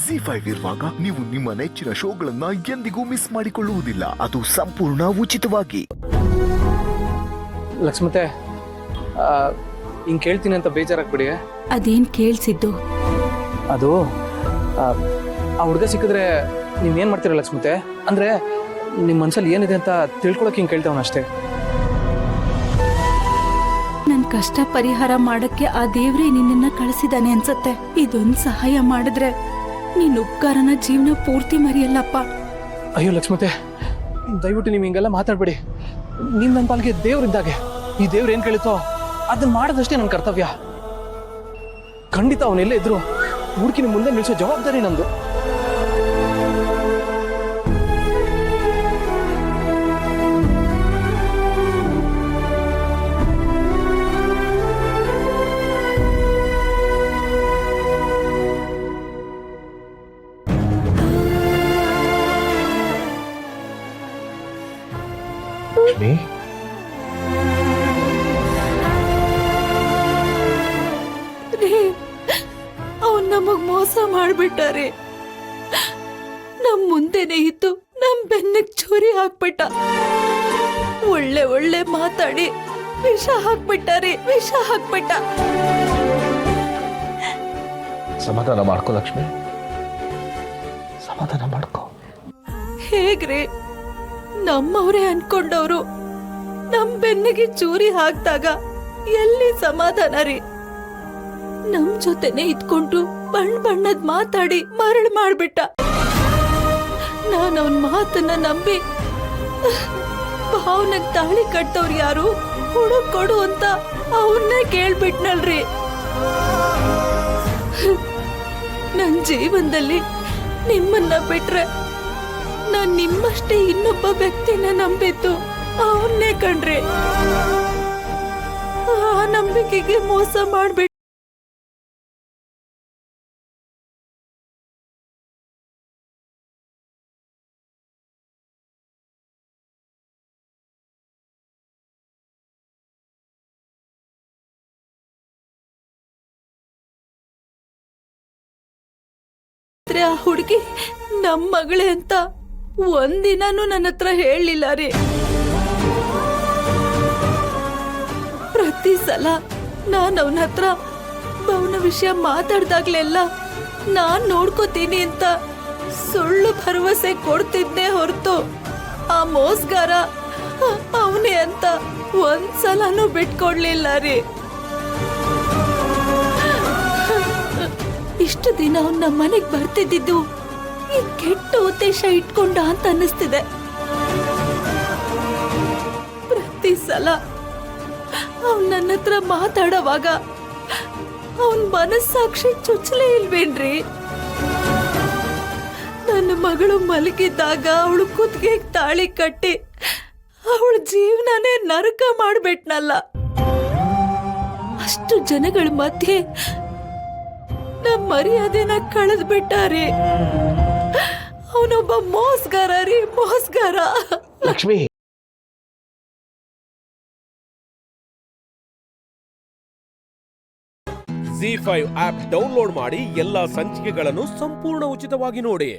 ಜಿ5 ಇರುವಾಗ ನೀವು ನಿಮ್ಮ ನೆಚ್ಚಿನ ಶೋಗಳನ್ನ ಎಂದಿಗೂ ಮಿಸ್ ಮಾಡಿಕೊಳ್ಳುವುದಿಲ್ಲ. ಅದು ಸಂಪೂರ್ಣ ಉಚಿತವಾಗಿ. ಲಕ್ಷ್ಮತೆ, ಹಿಂಗ್ ಕೇಳ್ತೀನಿ ಅಂತ ಬೇಜಾರಾಗ್ಬಿಡಿ. ಅದೇನ್ ಕೇಳ್ಸಿದ್ದು? ಅದು ಆ ಹುಡುಗ ಸಿಕ್ಕಿದ್ರೆ ನೀವೇನ್ ಮಾಡ್ತೀರ ಲಕ್ಷ್ಮತೆ? ಅಂದ್ರೆ ನಿಮ್ ಮನ್ಸಲ್ಲಿ ಏನಿದೆ ಅಂತ ತಿಳ್ಕೊಳಕ್ ಹಿಂಗ್ ಕೇಳ್ತೇವನಷ್ಟೇ. ನನ್ ಕಷ್ಟ ಪರಿಹಾರ ಮಾಡಕ್ಕೆ ಆ ದೇವ್ರೇ ನಿನ್ನನ್ನ ಕಳಿಸಿದಾನೆ ಅನ್ಸತ್ತೆ. ಇದೊಂದ್ ಸಹಾಯ ಮಾಡಿದ್ರೆ ನೀನ್ ಉಪಕಾರನ ಜೀವನ ಪೂರ್ತಿ ಮರಿಯಲ್ಲಪ್ಪ. ಅಯ್ಯೋ ಲಕ್ಷ್ಮತೆ, ದಯವಿಟ್ಟು ನೀವು ಹಿಂಗೆಲ್ಲ ಮಾತಾಡ್ಬೇಡಿ. ನೀವ್ ನನ್ನ ಪಾಲ್ಗೆ ದೇವ್ರಿದ್ದಾಗೆ. ಈ ದೇವ್ರು ಏನ್ ಕೇಳುತ್ತೋ ಅದನ್ನ ಮಾಡೋದಷ್ಟೇ ನನ್ನ ಕರ್ತವ್ಯ. ಖಂಡಿತ ಅವನೆಲ್ಲ ಇದ್ರು ಹುಡುಕಿನ ಮುಂದೆ ನಿಲ್ಸೋ ಜವಾಬ್ದಾರಿ ನಂದು. ಅವನ್ ನಮಗ್ ಮೋಸ ಮಾಡ್ಬಿಟ್ಟಾರೆ. ನಮ್ ಮುಂದೆನೆ ಇತ್ತು ನಮ್ ಬೆನ್ನಕ್ ಚೂರಿ ಹಾಕ್ಬಿಟ್ಟ. ಒಳ್ಳೆ ಒಳ್ಳೆ ಮಾತಾಡಿ ವಿಷ ಹಾಕ್ಬಿಟ್ಟಾರೆ, ವಿಷ ಹಾಕ್ಬಿಟ್ಟ. ಸಮಾಧಾನ ಮಾಡ್ಕೋ ಲಕ್ಷ್ಮಿ, ಸಮಾಧಾನ ಮಾಡ್ಕೋ. ಹೇಗ್ರಿ ನಮ್ಮವ್ರೇ ಅನ್ಕೊಂಡವ್ರು ನಮ್ ಬೆನ್ನಿಗೆ ಚೂರಿ ಹಾಕ್ದಾಗ ಎಲ್ಲಿ ಸಮಾಧಾನ ರೀ? ನಮ್ ಜೊತೆನೆ ಇದ್ಕೊಂಡು ಬಣ್ಣದ್ ಮಾತಾಡಿ ಮರಳು ಮಾಡ್ಬಿಟ್ಟ. ನಾನ್ ಅವನ್ ಮಾತನ್ನ ನಂಬಿ ಭಾವನಗ್ ತಾಳಿ ಕಟ್ಟವ್ರು ಯಾರು ಹುಡುಕ್ ಕೊಡು ಅಂತ ಅವನ್ನೇ ಕೇಳ್ಬಿಟ್ನಲ್ರಿ. ನನ್ ಜೀವನದಲ್ಲಿ ನಿಮ್ಮನ್ನ ಬಿಟ್ರೆ ನಾನ್ ನಿಮ್ಮಷ್ಟೇ ಇನ್ನೊಬ್ಬ ವ್ಯಕ್ತಿನ ನಂಬಿದ್ದು ಅವನ್ನೇ ಕಣ್ರಿ. ಆ ನಂಬಿಕೆಗೆ ಮೋಸ ಮಾಡ್ಬಿಟ್ಟು ಆ ಹುಡುಗಿ ನಮ್ ಮಗಳೇ ಅಂತ ಒಂದಿನಾನು ನನ್ನ ಹತ್ರ ಹೇಳಲಿಲ್ಲ ರೀ. ಪ್ರತಿ ಸಲ ನಾನ್ ಅವನ ಹತ್ರ ಅವನ ವಿಷಯ ಮಾತಾಡ್ದಾಗ್ಲೆಲ್ಲ ನಾನ್ ನೋಡ್ಕೋತೀನಿ ಅಂತ ಸುಳ್ಳು ಭರವಸೆ ಕೊಡ್ತಿದ್ದೆ ಹೊರತು ಆ ಮೋಸ್ಗಾರ ಅವನೇ ಅಂತ ಒಂದ್ಸಲನೂ ಬಿಟ್ಕೊಡ್ಲಿಲ್ಲ ರೀ. ಇಷ್ಟು ದಿನ ಅವನ್ ನಮ್ಮ ಮನೆಗ್ ಬರ್ತಿದ್ದು ಈ ಕೆಟ್ಟ ಉದ್ದೇಶ ಇಟ್ಕೊಂಡ ಅಂತ ಅನ್ನಿಸ್ತಿದೆ. ಪ್ರತಿ ಸಲ ಅವನ್ ನನ್ನ ಹತ್ರ ಮಾತಾಡೋವಾಗ ಅವನ್ ಮನಸ್ಸಾಕ್ಷಿ ಚುಚ್ಚಲೇ ಇಲ್ವೇನ್ರಿ? ನನ್ನ ಮಗಳು ಮಲಗಿದ್ದಾಗ ಅವಳು ಕುತ್ತಿಗೆ ತಾಳಿ ಕಟ್ಟಿ ಅವಳ ಜೀವನನೇ ನರಕ ಮಾಡ್ಬಿಟ್ನಲ್ಲ. ಅಷ್ಟು ಜನಗಳ ಮಧ್ಯೆ ನಮ್ ಮರ್ಯಾದೆನ ಕಳೆದ್ ಬಿಟ್ಟಾರಿ. ಅವನೊಬ್ಬ ಮೋಸ್ಗಾರ ರೀ, ಮೋಸ್ಗಾರ. ಲಕ್ಷ್ಮಿ, ಜಿ5 ಆಪ್ ಡೌನ್ಲೋಡ್ ಮಾಡಿ ಎಲ್ಲಾ ಸಂಚಿಕೆಗಳನ್ನು ಸಂಪೂರ್ಣ ಉಚಿತವಾಗಿ ನೋಡಿ.